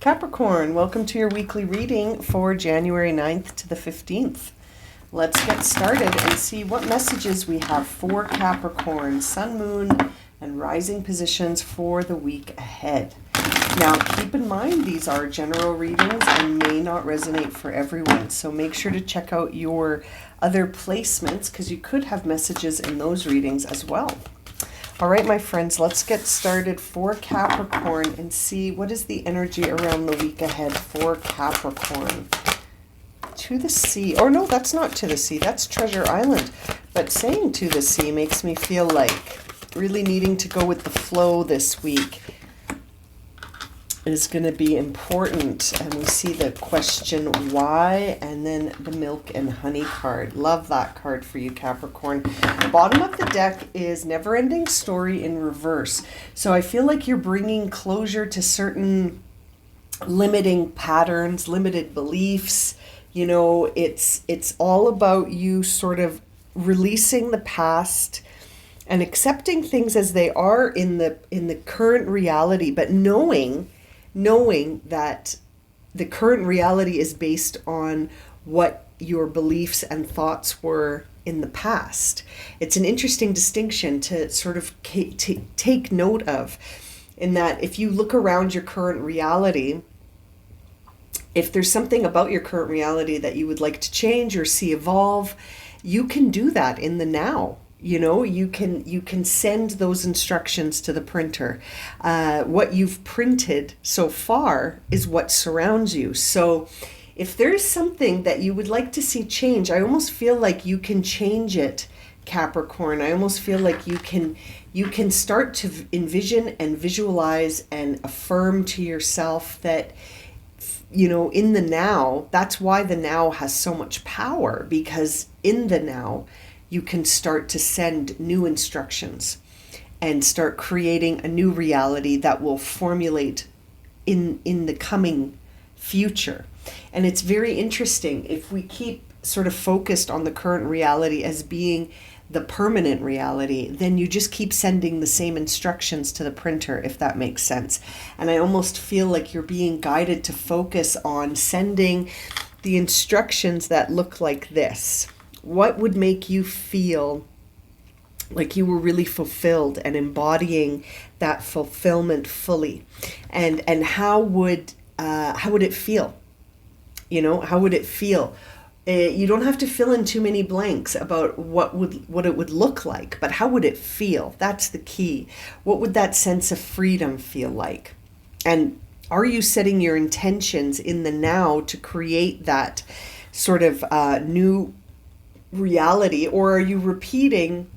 Capricorn, welcome to your weekly reading for January 9th to the 15th. Let's get started and see what messages we have for Capricorn, Sun, Moon, and rising positions for the week ahead. Now, keep in mind these are general readings and may not resonate for everyone, so make sure to check out your other placements because you could have messages in those readings as well. All right, my friends, let's get started for Capricorn and see what is the energy around the week ahead for Capricorn. To the sea. Or no, that's not to the sea. That's Treasure Island. But saying to the sea makes me feel like really needing to go with the flow this week is going to be important. And we see the question why and then the milk and honey card. Love that card for you, Capricorn. The bottom of the deck is never ending story in reverse. So I feel like you're bringing closure to certain limiting patterns, limited beliefs. You know, it's all about you sort of releasing the past and accepting things as they are in the current reality, but knowing that the current reality is based on what your beliefs and thoughts were in the past. It's an interesting distinction to sort of take note of, in that if you look around your current reality, if there's something about your current reality that you would like to change or see evolve, you can do that in the now. You know, you can send those instructions to the printer. What you've printed so far is what surrounds you. So if there's something that you would like to see change, I almost feel like you can change it, Capricorn. I almost feel like you can start to envision and visualize and affirm to yourself that, you know, in the now. That's why the now has so much power, because in the now, you can start to send new instructions and start creating a new reality that will formulate in the coming future. And it's very interesting if we keep sort of focused on the current reality as being the permanent reality, then you just keep sending the same instructions to the printer, if that makes sense. And I almost feel like you're being guided to focus on sending the instructions that look like this. What would make you feel like you were really fulfilled and embodying that fulfillment fully? And how would it feel? You know, how would it feel? You don't have to fill in too many blanks about what it would look like, but how would it feel? That's the key. What would that sense of freedom feel like? And are you setting your intentions in the now to create that sort of new reality, or are you repeating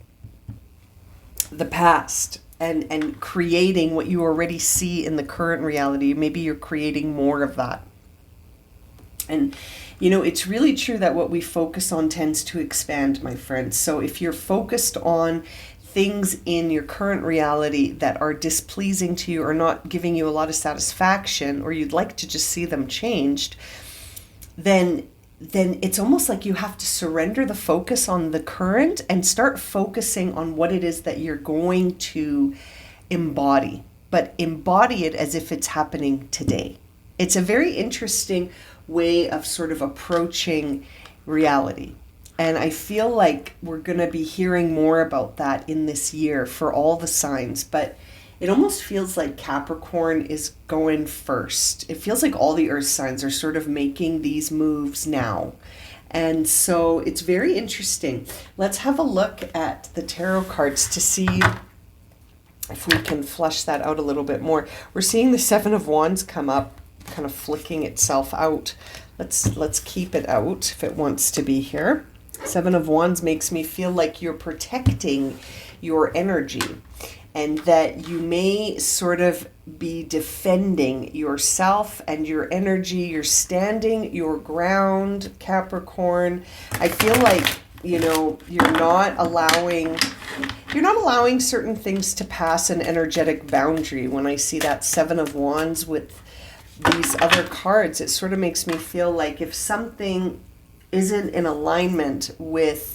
the past and creating what you already see in the current reality? Maybe you're creating more of that. And you know, it's really true that what we focus on tends to expand, my friends. So if you're focused on things in your current reality that are displeasing to you or not giving you a lot of satisfaction, or you'd like to just see them changed, then it's almost like you have to surrender the focus on the current and start focusing on what it is that you're going to embody, but embody it as if it's happening today. It's a very interesting way of sort of approaching reality. And I feel like we're going to be hearing more about that in this year for all the signs, but it almost feels like Capricorn is going first. It feels like all the earth signs are sort of making these moves now. And so it's very interesting. Let's have a look at the tarot cards to see if we can flush that out a little bit more. We're seeing the Seven of Wands come up, kind of flicking itself out. Let's keep it out if it wants to be here. Seven of Wands makes me feel like you're protecting your energy, and that you may sort of be defending yourself and your energy. You're standing your ground, Capricorn. I feel like, you know, you're not allowing certain things to pass an energetic boundary. When I see that Seven of Wands with these other cards, it sort of makes me feel like if something isn't in alignment with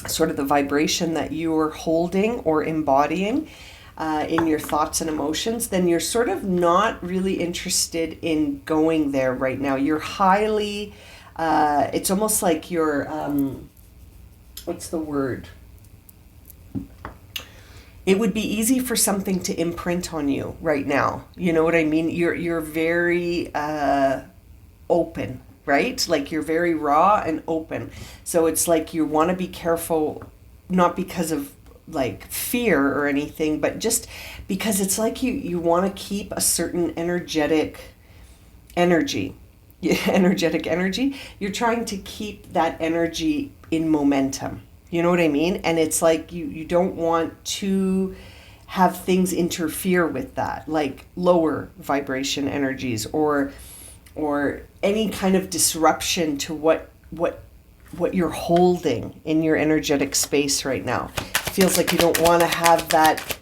sort of the vibration that you're holding or embodying, in your thoughts and emotions, then you're sort of not really interested in going there right now. You're highly, it's almost like you're, what's the word? It would be easy for something to imprint on you right now. You know what I mean? You're very open, right? Like you're very raw and open. So it's like you want to be careful, not because of like fear or anything, but just because it's like you want to keep a certain energetic energy. Energetic energy. You're trying to keep that energy in momentum. You know what I mean? And it's like you don't want to have things interfere with that, like lower vibration energies or any kind of disruption to what you're holding in your energetic space right now. It feels like you don't want to have that.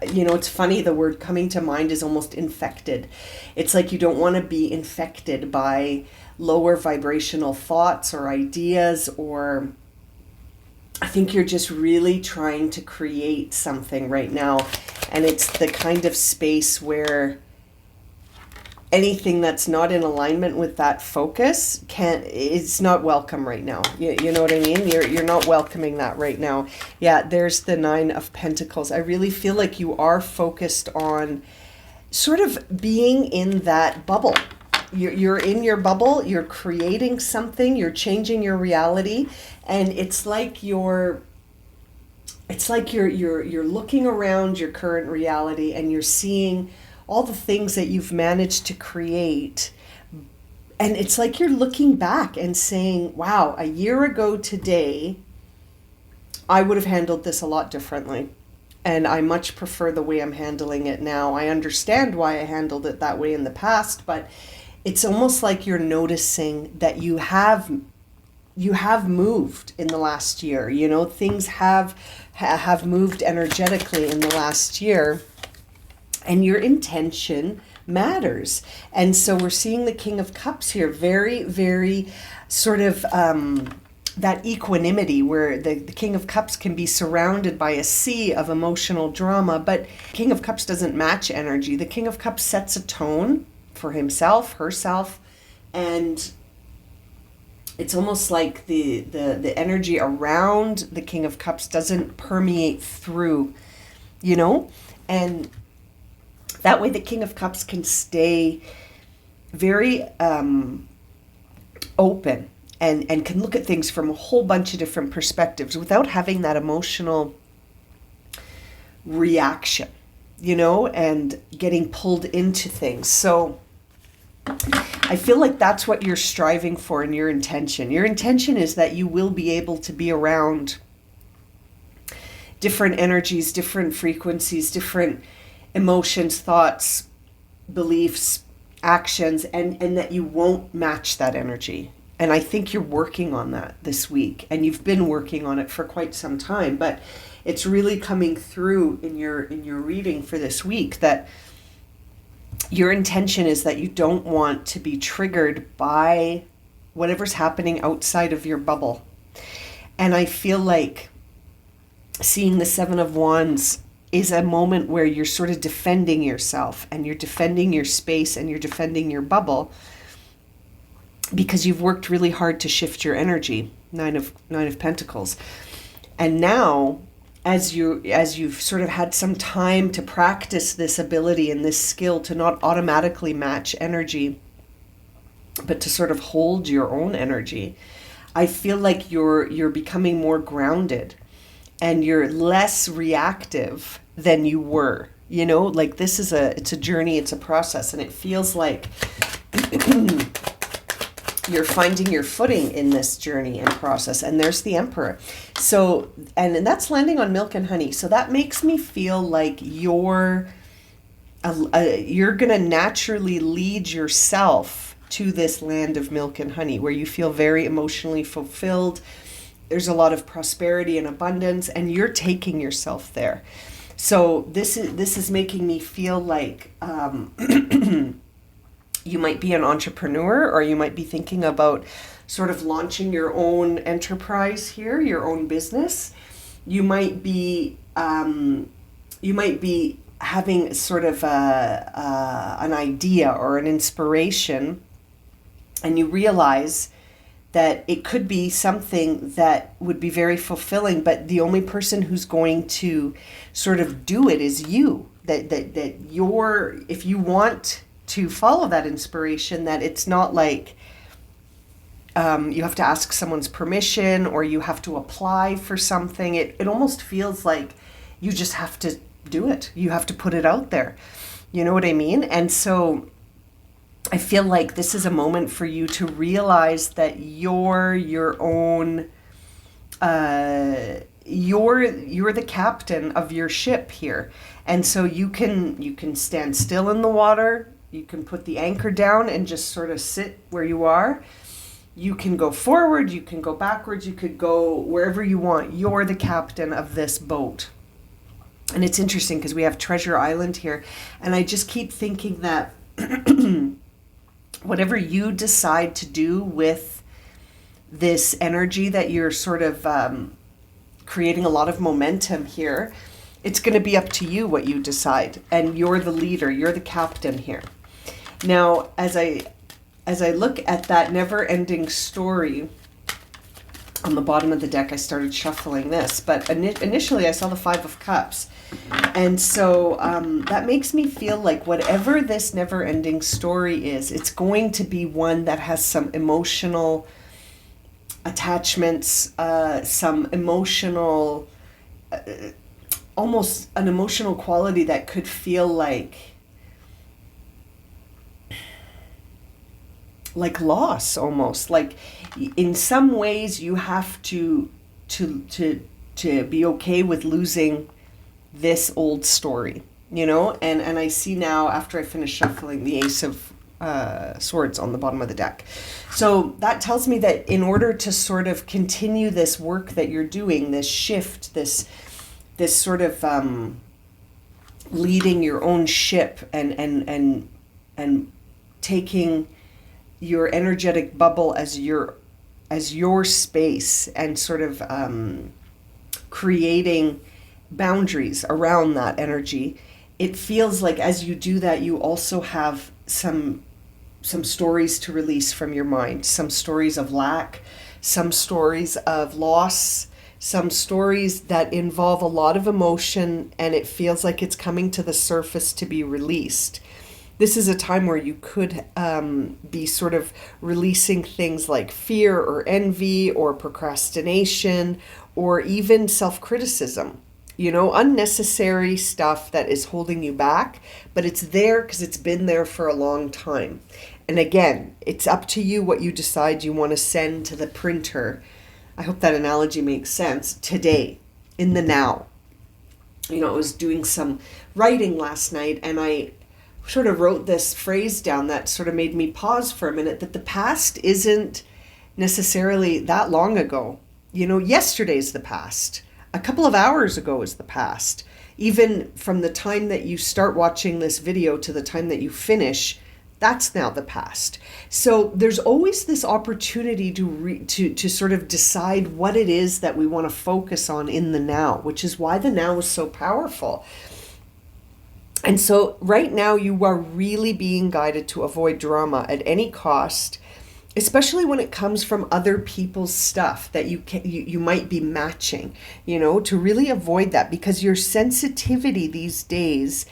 It's funny, the word coming to mind is almost infected. It's like you don't want to be infected by lower vibrational thoughts or ideas, or I think you're just really trying to create something right now. And it's the kind of space where anything that's not in alignment with that focus it's not welcome right now. You know what I mean? You're not welcoming that right now. Yeah, there's the 9 of Pentacles. I really feel like you are focused on sort of being in that bubble. You're in your bubble, you're creating something, you're changing your reality, and it's like you're looking around your current reality and you're seeing all the things that you've managed to create. And it's like you're looking back and saying, wow, a year ago today, I would have handled this a lot differently. And I much prefer the way I'm handling it now. I understand why I handled it that way in the past, but it's almost like you're noticing that you have moved in the last year. You know, things have moved energetically in the last year. And your intention matters. And so we're seeing the King of Cups here, very, very sort of that equanimity where the King of Cups can be surrounded by a sea of emotional drama, but King of Cups doesn't match energy. The King of Cups sets a tone for himself, herself, and it's almost like the energy around the King of Cups doesn't permeate through, you know? And that way the King of Cups can stay very open and can look at things from a whole bunch of different perspectives without having that emotional reaction, you know, and getting pulled into things. So I feel like that's what you're striving for in your intention. Your intention is that you will be able to be around different energies, different frequencies, different emotions, thoughts, beliefs, actions, and that you won't match that energy. And I think you're working on that this week, and you've been working on it for quite some time, but it's really coming through in your reading for this week that your intention is that you don't want to be triggered by whatever's happening outside of your bubble. And I feel like seeing the 7 of Wands is a moment where you're sort of defending yourself and you're defending your space and you're defending your bubble because you've worked really hard to shift your energy. 9 of Pentacles. And now, as you've sort of had some time to practice this ability and this skill to not automatically match energy, but to sort of hold your own energy, I feel like you're becoming more grounded and you're less reactive than you were. You know, like it's a journey, it's a process, and it feels like you're finding your footing in this journey and process. And there's the Emperor. So, and that's landing on milk and honey. So that makes me feel like you're going to naturally lead yourself to this land of milk and honey where you feel very emotionally fulfilled. There's a lot of prosperity and abundance, and you're taking yourself there. So this is making me feel like you might be an entrepreneur, or you might be thinking about sort of launching your own enterprise here, your own business. You might be you might be having sort of an idea or an inspiration, and you realize that it could be something that would be very fulfilling, but the only person who's going to sort of do it is you. That you're, if you want to follow that inspiration, that it's not like you have to ask someone's permission or you have to apply for something. It almost feels like you just have to do it. You have to put it out there. You know what I mean? And so I feel like this is a moment for you to realize that you're your own, you're the captain of your ship here. And so you can stand still in the water. You can put the anchor down and just sort of sit where you are. You can go forward, you can go backwards, you could go wherever you want. You're the captain of this boat. And it's interesting because we have Treasure Island here. And I just keep thinking that whatever you decide to do with this energy that you're sort of creating a lot of momentum here, it's going to be up to you what you decide. And you're the leader, you're the captain here. Now, as I look at that never-ending story on the bottom of the deck, I started shuffling this. But initially, I saw the Five of Cups. And so that makes me feel like whatever this never-ending story is, it's going to be one that has some emotional attachments, some emotional, almost an emotional quality that could feel like loss almost. Like in some ways you have to be okay with losing this old story, you know? And I see now, after I finish shuffling, the Ace of Swords on the bottom of the deck. So that tells me that in order to sort of continue this work that you're doing, this shift, this sort of leading your own ship and taking your energetic bubble as your space and sort of creating boundaries around that energy, it feels like as you do that, you also have some stories to release from your mind, some stories of lack, some stories of loss, some stories that involve a lot of emotion, and it feels like it's coming to the surface to be released. This is a time where you could be sort of releasing things like fear or envy or procrastination or even self-criticism. You know, unnecessary stuff that is holding you back, but it's there because it's been there for a long time. And again, it's up to you what you decide you want to send to the printer. I hope that analogy makes sense. Today, in the now. You know, I was doing some writing last night and I sort of wrote this phrase down that sort of made me pause for a minute, that the past isn't necessarily that long ago. You know, yesterday's the past. A couple of hours ago is the past. Even from the time that you start watching this video to the time that you finish, that's now the past. So there's always this opportunity to sort of decide what it is that we want to focus on in the now, which is why the now is so powerful. And so right now you are really being guided to avoid drama at any cost, especially when it comes from other people's stuff that you might be matching, you know, to really avoid that, because your sensitivity these days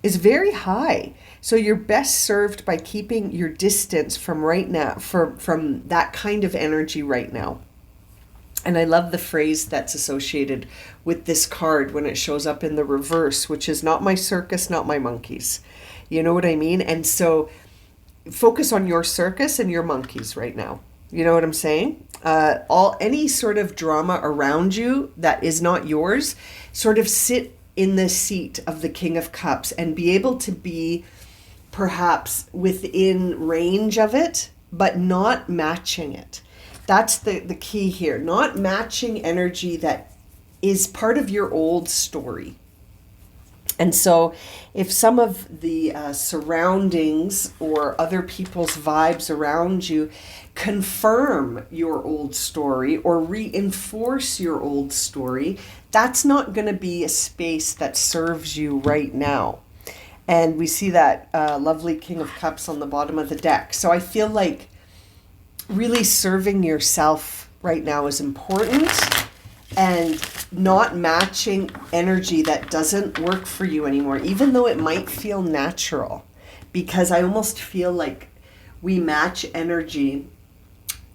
is very high. So you're best served by keeping your distance from right now, from that kind of energy right now. And I love the phrase that's associated with this card when it shows up in the reverse, which is not my circus, not my monkeys. You know what I mean? And so focus on your circus and your monkeys right now. You know what I'm saying? Any sort of drama around you that is not yours, sort of sit in the seat of the King of Cups and be able to be perhaps within range of it, but not matching it. That's the key here. Not matching energy that is part of your old story. And so if some of the surroundings or other people's vibes around you confirm your old story or reinforce your old story, that's not going to be a space that serves you right now. And we see that lovely King of Cups on the bottom of the deck. So I feel like really serving yourself right now is important, and not matching energy that doesn't work for you anymore, even though it might feel natural. Because I almost feel like we match energy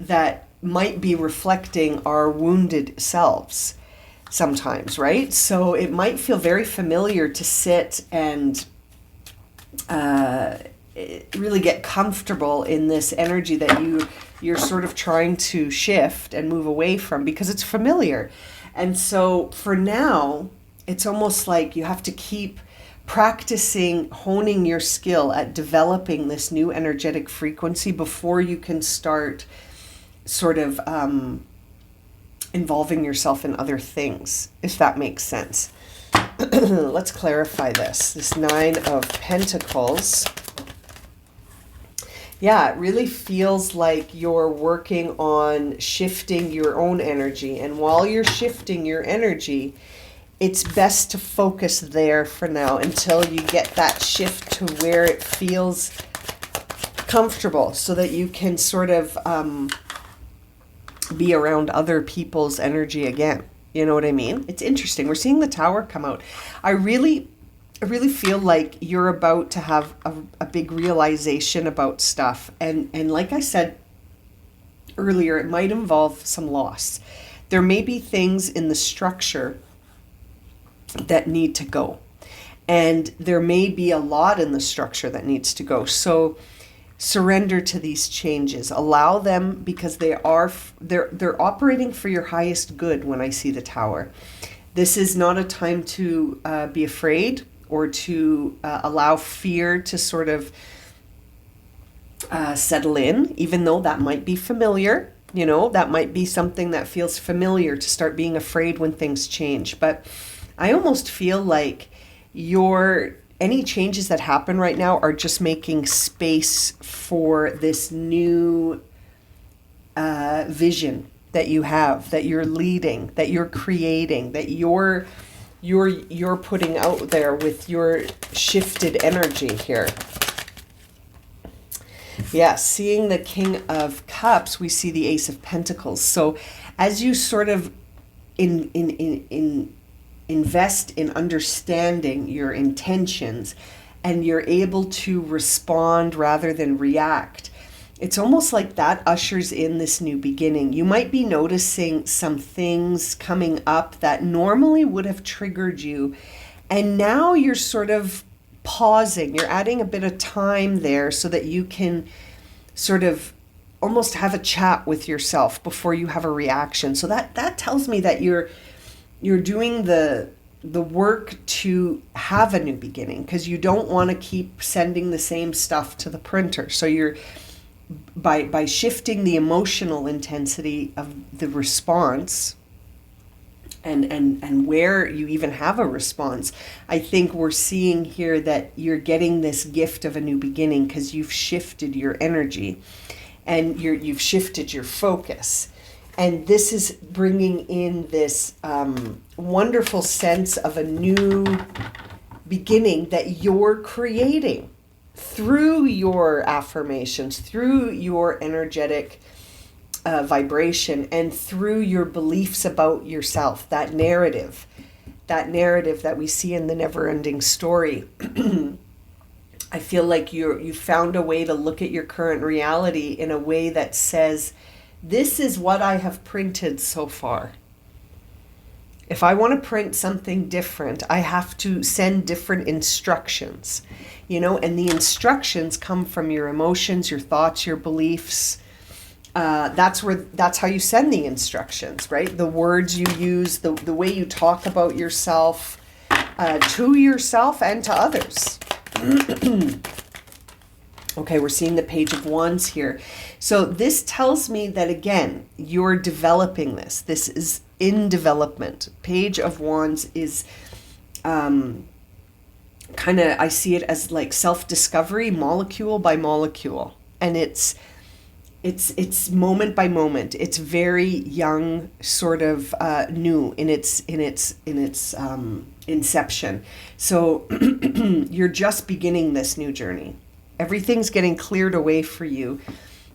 that might be reflecting our wounded selves sometimes, right? So it might feel very familiar to sit and really get comfortable in this energy that you're sort of trying to shift and move away from because it's familiar. And so for now, it's almost like you have to keep practicing, honing your skill at developing this new energetic frequency before you can start sort of involving yourself in other things, if that makes sense. Let's clarify this. This Nine of Pentacles. Yeah, it really feels like you're working on shifting your own energy. And while you're shifting your energy, it's best to focus there for now until you get that shift to where it feels comfortable so that you can sort of be around other people's energy again. You know what I mean? It's interesting. We're seeing the Tower come out. I really feel like you're about to have a big realization about stuff. And like I said earlier, it might involve some loss. There may be things in the structure that need to go. And there may be a lot in the structure that needs to go. So surrender to these changes. Allow them, because they're operating for your highest good when I see the Tower. This is not a time to be afraid or to allow fear to sort of settle in, even though that might be familiar. You know, that might be something that feels familiar, to start being afraid when things change. But I almost feel like any changes that happen right now are just making space for this new vision that you have, that you're leading, that you're creating, that you're putting out there with your shifted energy here. Yeah, seeing the King of Cups, we see the Ace of Pentacles. So as you sort of invest in understanding your intentions and you're able to respond rather than react, it's almost like that ushers in this new beginning. You might be noticing some things coming up that normally would have triggered you, and now you're sort of pausing. You're adding a bit of time there so that you can sort of almost have a chat with yourself before you have a reaction. So that tells me that you're doing the work to have a new beginning, because you don't want to keep sending the same stuff to the printer. So you're by shifting the emotional intensity of the response and where you even have a response, I think we're seeing here that you're getting this gift of a new beginning because you've shifted your energy and you've shifted your focus. And this is bringing in this wonderful sense of a new beginning that you're creating through your affirmations, through your energetic vibration, and through your beliefs about yourself, that narrative that we see in the never-ending story. I feel like you found a way to look at your current reality in a way that says, this is what I have printed so far. If I want to print something different, I have to send different instructions, and the instructions come from your emotions, your thoughts, your beliefs. That's how you send the instructions, right? The words you use, the way you talk about yourself, to yourself and to others. Okay, we're seeing the Page of Wands here. So this tells me that, again, you're developing this. This is in development. Page of Wands is kind of, I see it as like self-discovery, molecule by molecule. And it's moment by moment. It's very young, sort of new in its inception. So you're just beginning this new journey. Everything's getting cleared away for you.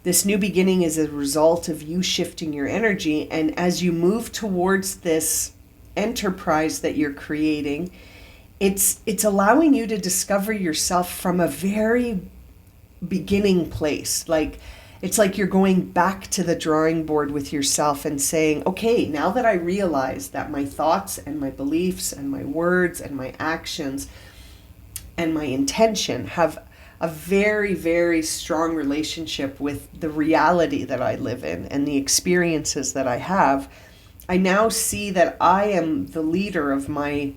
This new beginning is a result of you shifting your energy, and as you move towards this enterprise that you're creating, it's allowing you to discover yourself from a very beginning place. Like, it's like you're going back to the drawing board with yourself and saying, okay, now that I realize that my thoughts and my beliefs and my words and my actions and my intention have a very, very strong relationship with the reality that I live in and the experiences that I have, I now see that I am the leader of my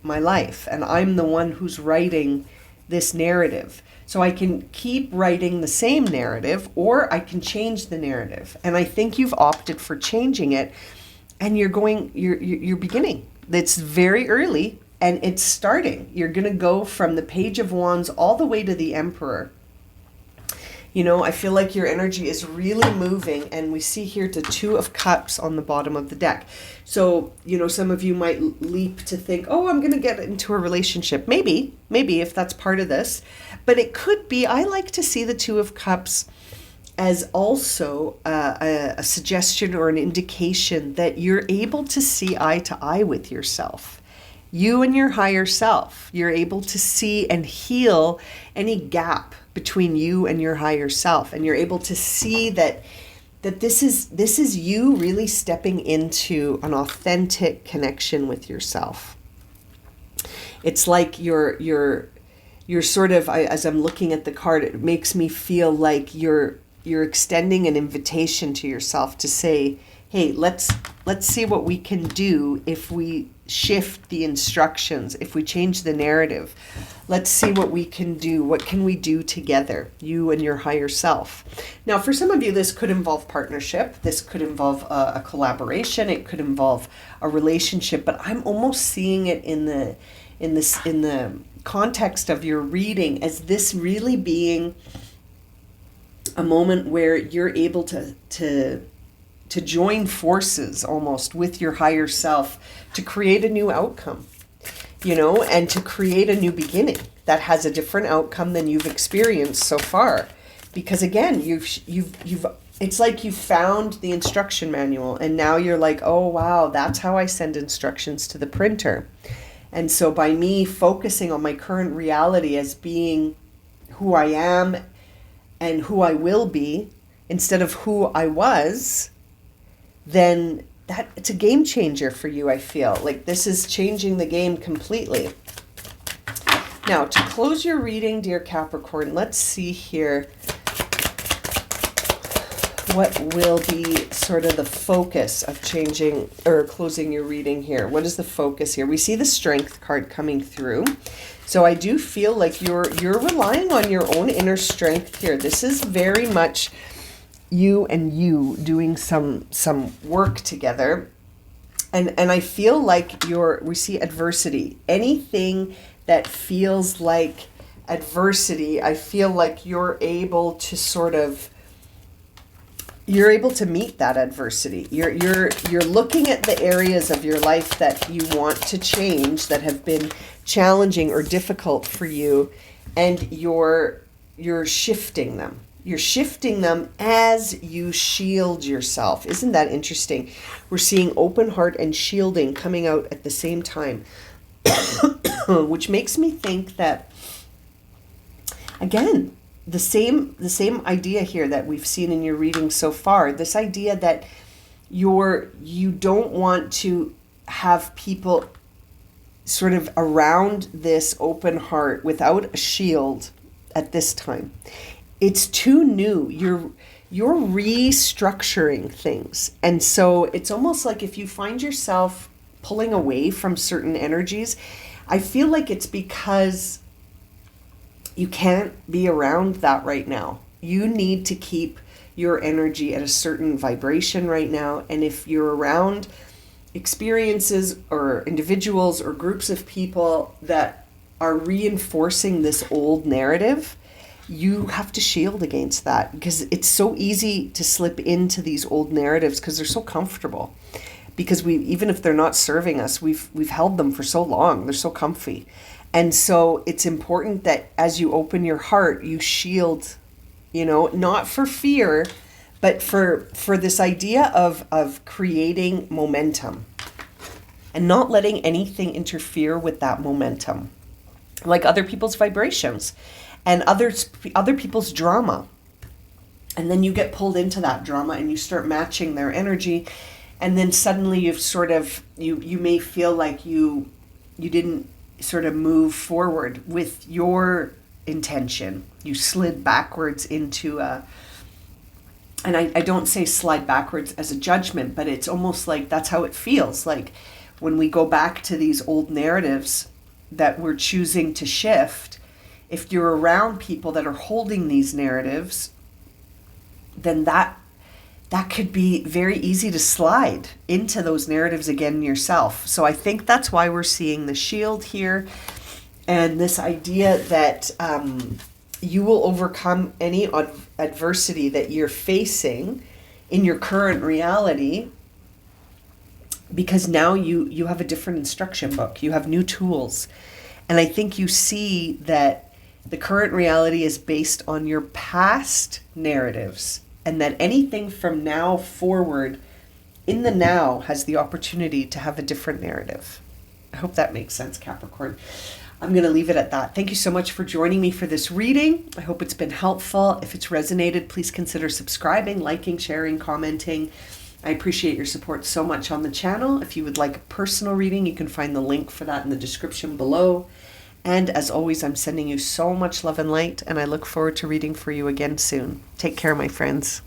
life, and I'm the one who's writing this narrative. So I can keep writing the same narrative, or I can change the narrative. And I think you've opted for changing it, and you're beginning. It's very early, and it's starting. You're going to go from the Page of Wands all the way to the Emperor. You know, I feel like your energy is really moving, and we see here the Two of Cups on the bottom of the deck. So, you know, some of you might leap to think, oh, I'm going to get into a relationship. Maybe if that's part of this. But it could be, I like to see the Two of Cups as also a suggestion or an indication that you're able to see eye to eye with yourself. You and your higher self. You're able to see and heal any gap between you and your higher self, and you're able to see that this is you really stepping into an authentic connection with yourself. It's like you're sort of, as I'm looking at the card, it makes me feel like you're extending an invitation to yourself to say, hey, let's see what we can do if we shift the instructions, if we change the narrative. Let's see what we can do. What can we do together, you and your higher self? Now, for some of you, this could involve partnership. This could involve a collaboration. It could involve a relationship. But I'm almost seeing it in the context of your reading as this really being a moment where you're able to join forces almost with your higher self to create a new outcome, you know, and to create a new beginning that has a different outcome than you've experienced so far. Because again, it's like you found the instruction manual, and now you're like, oh wow, that's how I send instructions to the printer. And so by me focusing on my current reality as being who I am and who I will be instead of who I was, then it's a game changer for you. I feel like this is changing the game completely. Now, to close your reading, dear Capricorn, let's see here what will be sort of the focus of changing or closing your reading here. What is the focus here? We see the Strength card coming through. So I do feel like you're relying on your own inner strength here. This is very much you and you doing some work together. And I feel like we see adversity. Anything that feels like adversity, I feel like you're able to meet that adversity. You're looking at the areas of your life that you want to change, that have been challenging or difficult for you, and you're shifting them. You're shifting them as you shield yourself. Isn't that interesting? We're seeing open heart and shielding coming out at the same time, which makes me think that, again, the same idea here that we've seen in your reading so far. This idea that you don't want to have people sort of around this open heart without a shield at this time. It's too new. You're restructuring things. And so it's almost like if you find yourself pulling away from certain energies, I feel like it's because you can't be around that right now. You need to keep your energy at a certain vibration right now. And if you're around experiences or individuals or groups of people that are reinforcing this old narrative, you have to shield against that, because it's so easy to slip into these old narratives because they're so comfortable. Because we, even if they're not serving us, we've held them for so long. They're so comfy. And so it's important that as you open your heart, you shield, not for fear, but for this idea of creating momentum and not letting anything interfere with that momentum, like other people's vibrations and other people's drama. And then you get pulled into that drama and you start matching their energy. And then suddenly you've sort of, you may feel like you didn't sort of move forward with your intention. You slid backwards into and I don't say slide backwards as a judgment, but it's almost like that's how it feels. Like when we go back to these old narratives that we're choosing to shift, if you're around people that are holding these narratives, then that could be very easy to slide into those narratives again yourself. So I think that's why we're seeing the shield here, and this idea that you will overcome any adversity that you're facing in your current reality, because now you have a different instruction book. You have new tools. And I think you see that the current reality is based on your past narratives, and that anything from now forward in the now has the opportunity to have a different narrative. I hope that makes sense, Capricorn. I'm going to leave it at that. Thank you so much for joining me for this reading. I hope it's been helpful. If it's resonated, please consider subscribing, liking, sharing, commenting. I appreciate your support so much on the channel. If you would like a personal reading, you can find the link for that in the description below. And as always, I'm sending you so much love and light, and I look forward to reading for you again soon. Take care, my friends.